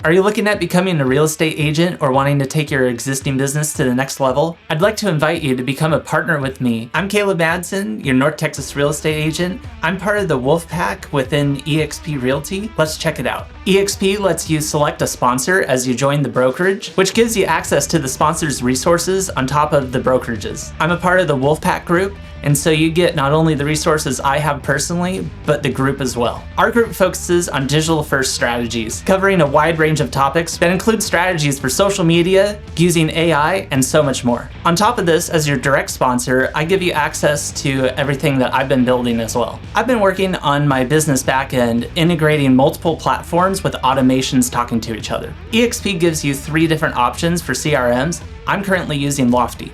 Are you looking at becoming a real estate agent or wanting to take your existing business to the next level? I'd like to invite you to become a partner with me. I'm Caleb Madsen, your North Texas real estate agent. I'm part of the Wolf Pack within eXp Realty. Let's check it out. eXp lets you select a sponsor as you join the brokerage, which gives you access to the sponsor's resources on top of the brokerages. I'm a part of the Wolf Pack group, and so you get not only the resources I have personally, but the group as well. Our group focuses on digital-first strategies, covering a wide range of topics that include strategies for social media, using AI, and so much more. On top of this, as your direct sponsor, I give you access to everything that I've been building as well. I've been working on my business backend, integrating multiple platforms with automations talking to each other. eXp gives you 3 different options for CRMs. I'm currently using Lofty.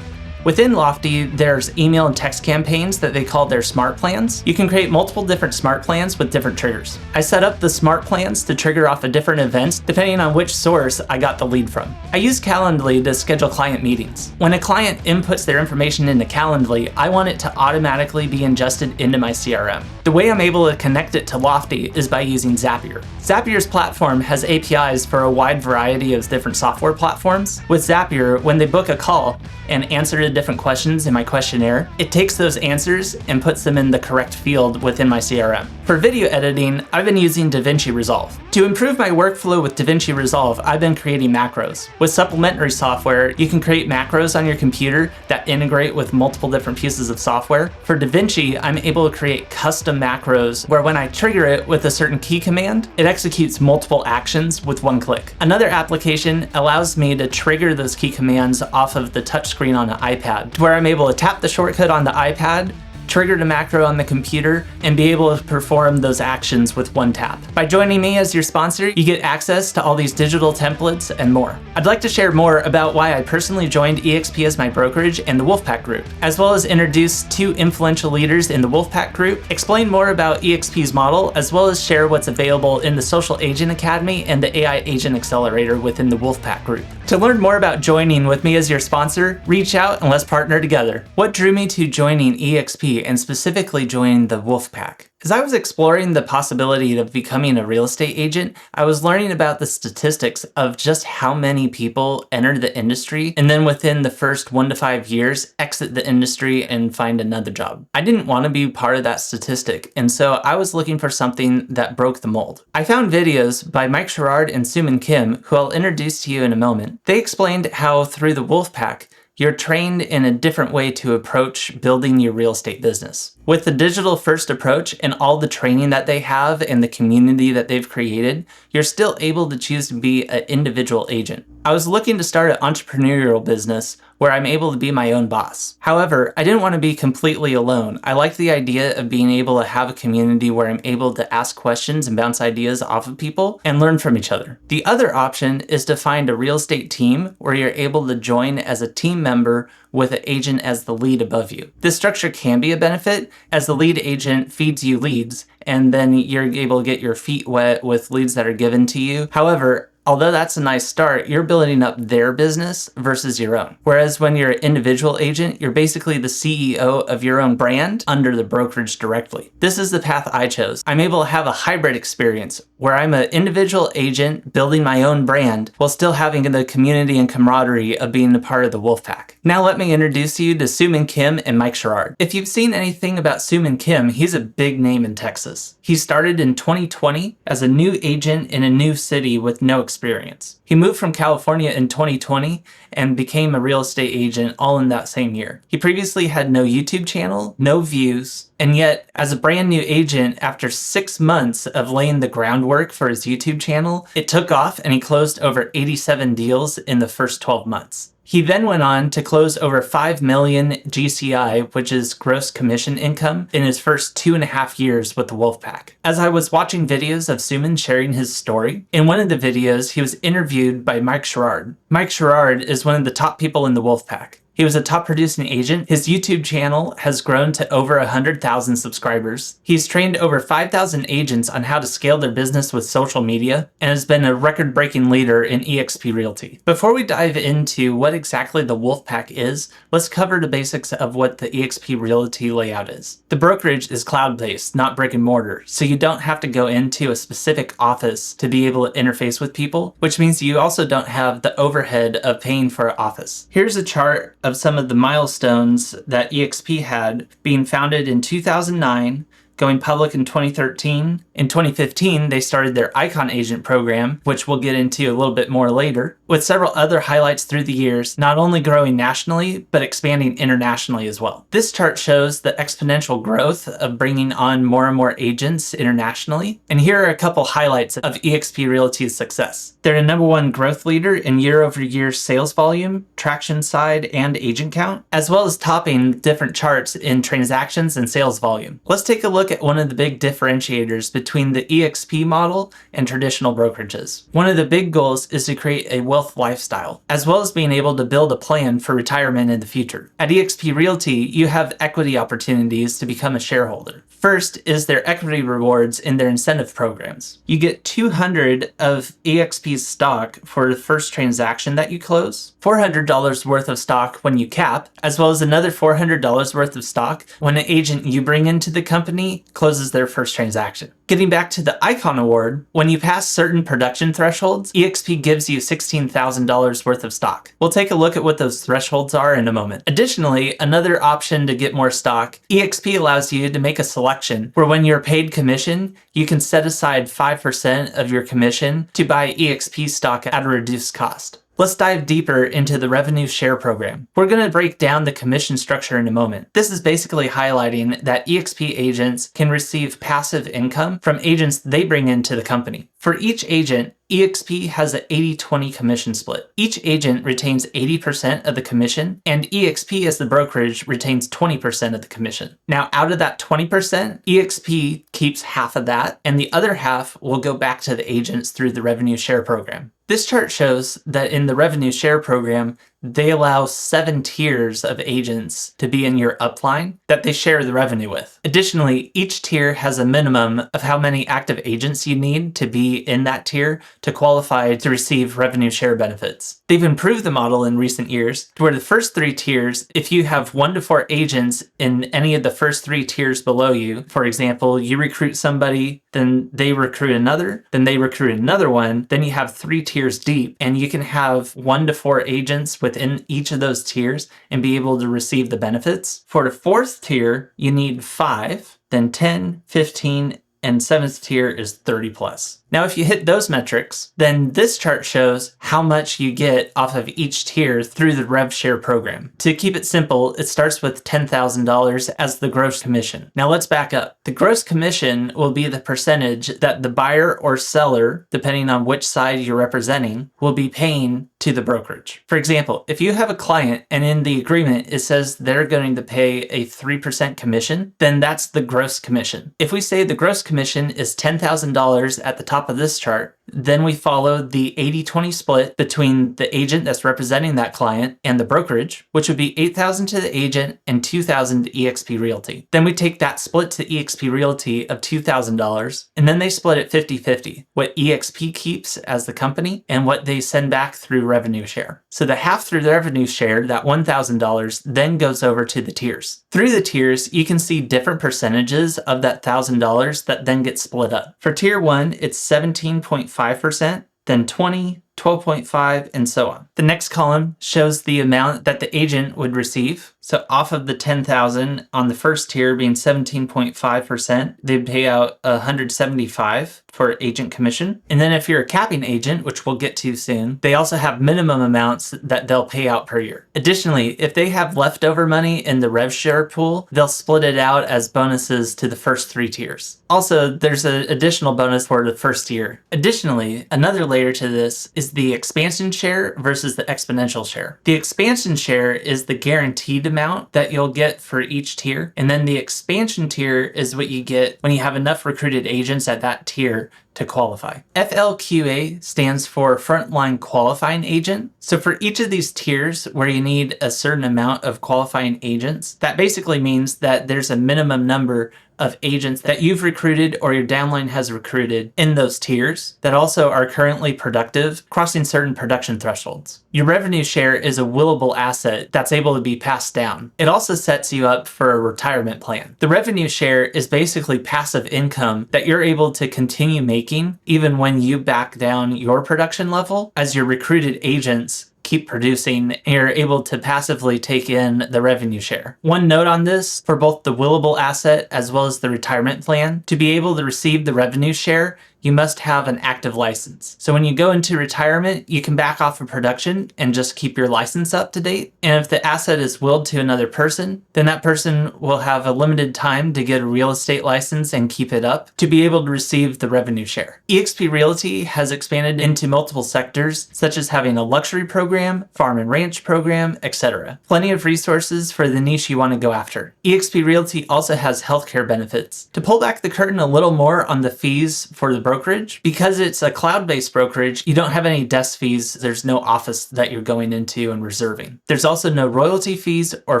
Within Lofty, there's email and text campaigns that they call their smart plans. You can create multiple different smart plans with different triggers. I set up the smart plans to trigger off of different events depending on which source I got the lead from. I use Calendly to schedule client meetings. When a client inputs their information into Calendly, I want it to automatically be ingested into my CRM. The way I'm able to connect it to Lofty is by using Zapier. Zapier's platform has APIs for a wide variety of different software platforms. With Zapier, when they book a call and answer to different questions in my questionnaire, it takes those answers and puts them in the correct field within my CRM. For video editing, I've been using DaVinci Resolve. To improve my workflow with DaVinci Resolve, I've been creating macros. With supplementary software, you can create macros on your computer that integrate with multiple different pieces of software. For DaVinci, I'm able to create custom macros where when I trigger it with a certain key command, it executes multiple actions with one click. Another application allows me to trigger those key commands off of the touchscreen on an iPad, where I'm able to tap the shortcut on the iPad, trigger the macro on the computer, and be able to perform those actions with one tap. By joining me as your sponsor, you get access to all these digital templates and more. I'd like to share more about why I personally joined eXp as my brokerage and the Wolfpack group, as well as introduce 2 influential leaders in the Wolfpack group, explain more about eXp's model, as well as share what's available in the Social Agent Academy and the AI Agent Accelerator within the Wolfpack group. To learn more about joining with me as your sponsor, reach out and let's partner together. What drew me to joining eXp and specifically joining the Wolfpack? As I was exploring the possibility of becoming a real estate agent, I was learning about the statistics of just how many people enter the industry and then within the first 1 to 5 years exit the industry and find another job. I didn't want to be part of that statistic, and so I was looking for something that broke the mold. I found videos by Sherrard and Soomin Kim, who I'll introduce to you in a moment. They explained how through the Wolfpack, you're trained in a different way to approach building your real estate business. With the digital first approach and all the training that they have and the community that they've created, you're still able to choose to be an individual agent. I was looking to start an entrepreneurial business where I'm able to be my own boss. However, I didn't want to be completely alone. I like the idea of being able to have a community where I'm able to ask questions and bounce ideas off of people and learn from each other. The other option is to find a real estate team where you're able to join as a team member with an agent as the lead above you. This structure can be a benefit as the lead agent feeds you leads and then you're able to get your feet wet with leads that are given to you. However, although that's a nice start, you're building up their business versus your own. Whereas when you're an individual agent, you're basically the CEO of your own brand under the brokerage directly. This is the path I chose. I'm able to have a hybrid experience where I'm an individual agent building my own brand while still having the community and camaraderie of being a part of the Wolfpack. Now let me introduce you to Soomin Kim and Sherrard. If you've seen anything about Soomin Kim, he's a big name in Texas. He started in 2020 as a new agent in a new city with no experience. He moved from California in 2020 and became a real estate agent all in that same year. He previously had no YouTube channel, no views, and yet as a brand new agent, after 6 months of laying the groundwork for his YouTube channel, it took off and he closed over 87 deals in the first 12 months. He then went on to close over 5 million GCI, which is gross commission income, in his first 2.5 years with the Wolfpack. As I was watching videos of Soomin sharing his story, in one of the videos he was interviewed by Sherrard. Sherrard is one of the top people in the Wolfpack. He was a top producing agent. His YouTube channel has grown to over 100,000 subscribers. He's trained over 5,000 agents on how to scale their business with social media and has been a record-breaking leader in eXp Realty. Before we dive into what exactly the Wolfpack is, let's cover the basics of what the eXp Realty layout is. The brokerage is cloud-based, not brick and mortar, so you don't have to go into a specific office to be able to interface with people, which means you also don't have the overhead of paying for an office. Here's a chart of some of the milestones that eXp had, being founded in 2009, going public in 2013. In 2015, they started their Icon Agent program, which we'll get into a little bit more later, with several other highlights through the years, not only growing nationally, but expanding internationally as well. This chart shows the exponential growth of bringing on more and more agents internationally. And here are a couple highlights of eXp Realty's success. They're the #1 growth leader in year-over-year sales volume, traction side, and agent count, as well as topping different charts in transactions and sales volume. Let's take a look at one of the big differentiators between the eXp model and traditional brokerages. One of the big goals is to create a wealth lifestyle, as well as being able to build a plan for retirement in the future. At eXp Realty, you have equity opportunities to become a shareholder. First is their equity rewards in their incentive programs. You get 200 of eXp's stock for the first transaction that you close, $400 worth of stock when you cap, as well as another $400 worth of stock when an agent you bring into the company closes their first transaction. Getting back to the Icon Award, when you pass certain production thresholds, eXp gives you $16,000 worth of stock. We'll take a look at what those thresholds are in a moment. Additionally, another option to get more stock, eXp allows you to make a selection where when you're paid commission, you can set aside 5% of your commission to buy eXp stock at a reduced cost. Let's dive deeper into the revenue share program. We're going to break down the commission structure in a moment. This is basically highlighting that eXp agents can receive passive income from agents they bring into the company. For each agent, eXp has an 80-20 commission split. Each agent retains 80% of the commission, and eXp as the brokerage retains 20% of the commission. Now, out of that 20%, eXp keeps half of that, and the other half will go back to the agents through the revenue share program. This chart shows that in the revenue share program, they allow 7 tiers of agents to be in your upline that they share the revenue with. Additionally, each tier has a minimum of how many active agents you need to be in that tier to qualify to receive revenue share benefits. They've improved the model in recent years to where the first 3 tiers, if you have 1 to 4 agents in any of the first 3 tiers below you, for example, you recruit somebody, then they recruit another, then they recruit another one, then you have 3 tiers deep, and you can have 1 to 4 agents within each of those tiers and be able to receive the benefits. For the 4th tier, you need 5, then 10, 15, and 7th tier is 30 plus. Now, if you hit those metrics, then this chart shows how much you get off of each tier through the rev share program. To keep it simple, it starts with $10,000 as the gross commission. Now let's back up. The gross commission will be the percentage that the buyer or seller, depending on which side you're representing, will be paying to the brokerage. For example, if you have a client and in the agreement it says they're going to pay a 3% commission, then that's the gross commission. If we say the gross commission is $10,000 at the top of this chart, then we follow the 80-20 split between the agent that's representing that client and the brokerage, which would be $8,000 to the agent and $2,000 to eXp Realty. Then we take that split to eXp Realty of $2,000, and then they split it 50-50, what eXp keeps as the company and what they send back through revenue share. So the half through the revenue share, that $1,000, then goes over to the tiers. Through the tiers, you can see different percentages of that $1,000 that then get split up. For tier 1, it's 17.5%, then 20, 12.5, and so on. The next column shows the amount that the agent would receive. So off of the $10,000 on the first tier being 17.5%, they'd pay out $175 for agent commission. And then if you're a capping agent, which we'll get to soon, they also have minimum amounts that they'll pay out per year. Additionally, if they have leftover money in the rev share pool, they'll split it out as bonuses to the first 3 tiers. Also, there's an additional bonus for the first tier. Additionally, another layer to this is the expansion share versus the exponential share. The expansion share is the guaranteed amount amount that you'll get for each tier. And then the expansion tier is what you get when you have enough recruited agents at that tier to qualify. FLQA stands for Frontline Qualifying Agent. So for each of these tiers where you need a certain amount of qualifying agents, that basically means that there's a minimum number of agents that you've recruited or your downline has recruited in those tiers that also are currently productive, crossing certain production thresholds. Your revenue share is a willable asset that's able to be passed down. It also sets you up for a retirement plan. The revenue share is basically passive income that you're able to continue making even when you back down your production level as your recruited agents keep producing, and you're able to passively take in the revenue share. One note on this, for both the willable asset as well as the retirement plan, to be able to receive the revenue share, you must have an active license. So when you go into retirement, you can back off of production and just keep your license up to date. And if the asset is willed to another person, then that person will have a limited time to get a real estate license and keep it up to be able to receive the revenue share. eXp Realty has expanded into multiple sectors, such as having a luxury program, farm and ranch program, etc. Plenty of resources for the niche you want to go after. eXp Realty also has healthcare benefits. To pull back the curtain a little more on the fees for the brokerage, because it's a cloud-based brokerage, you don't have any desk fees. There's no office that you're going into and reserving. There's also no royalty fees or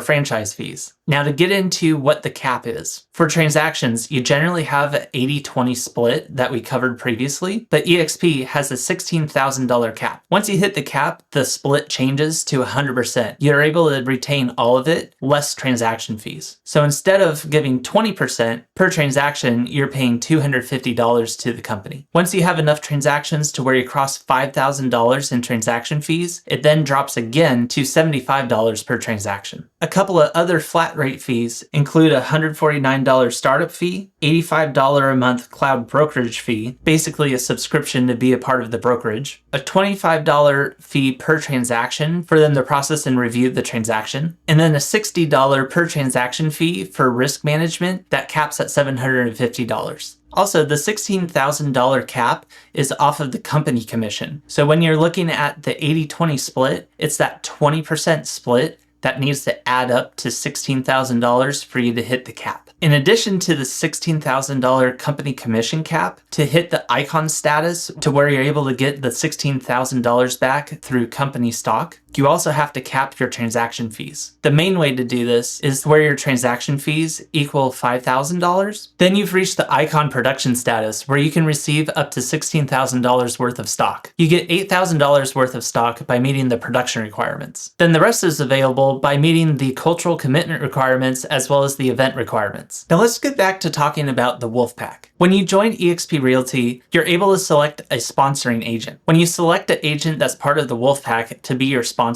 franchise fees. Now to get into what the cap is. For transactions, you generally have an 80-20 split that we covered previously, but eXp has a $16,000 cap. Once you hit the cap, the split changes to 100%. You're able to retain all of it, less transaction fees. So instead of giving 20% per transaction, you're paying $250 to the company. Once you have enough transactions to where you cross $5,000 in transaction fees, it then drops again to $75 per transaction. A couple of other flat rate fees include a $149 startup fee, $85 a month cloud brokerage fee, basically a subscription to be a part of the brokerage, a $25 fee per transaction for them to process and review the transaction, and then a $60 per transaction fee for risk management that caps at $750. Also, the $16,000 cap is off of the company commission. So when you're looking at the 80-20 split, it's that 20% split that needs to add up to $16,000 for you to hit the cap. In addition to the $16,000 company commission cap, to hit the icon status to where you're able to get the $16,000 back through company stock, you also have to cap your transaction fees. The main way to do this is where your transaction fees equal $5,000. Then you've reached the icon production status where you can receive up to $16,000 worth of stock. You get $8,000 worth of stock by meeting the production requirements. Then the rest is available by meeting the cultural commitment requirements as well as the event requirements. Now let's get back to talking about the Wolfpack. When you join eXp Realty, you're able to select a sponsoring agent. When you select an agent that's part of the Wolfpack to be your sponsor,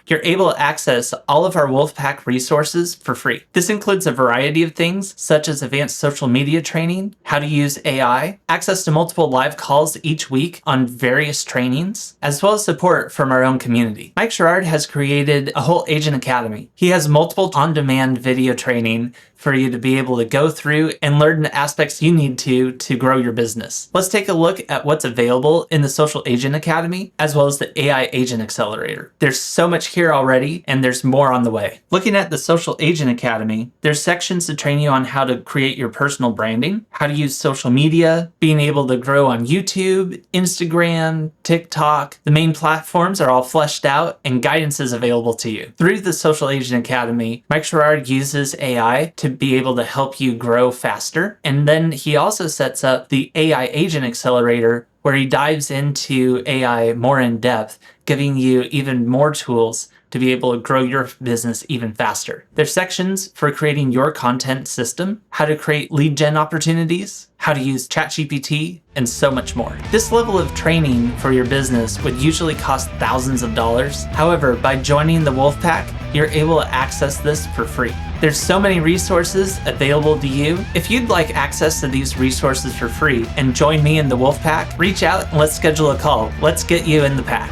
you're able to access all of our Wolfpack resources for free. This includes a variety of things such as advanced social media training, how to use AI, access to multiple live calls each week on various trainings, as well as support from our own community. Mike Sherrard has created a whole Agent Academy. He has multiple on-demand video training for you to be able to go through and learn the aspects you need to grow your business. Let's take a look at what's available in the Social Agent Academy, as well as the AI Agent Accelerator. There's so much here already, and there's more on the way. Looking at the Social Agent Academy, there's sections to train you on how to create your personal branding, how to use social media, being able to grow on YouTube, Instagram, TikTok. The main platforms are all fleshed out, and guidance is available to you. Through the Social Agent Academy, Mike Sherrard uses AI to be able to help you grow faster. And then he also sets up the AI Agent Accelerator, where he dives into AI more in depth, giving you even more tools to be able to grow your business even faster. There's sections for creating your content system, how to create lead gen opportunities, how to use ChatGPT, and so much more. This level of training for your business would usually cost thousands of dollars. However, by joining the Wolfpack, you're able to access this for free. There's so many resources available to you. If you'd like access to these resources for free and join me in the Wolfpack, reach out and let's schedule a call. Let's get you in the pack.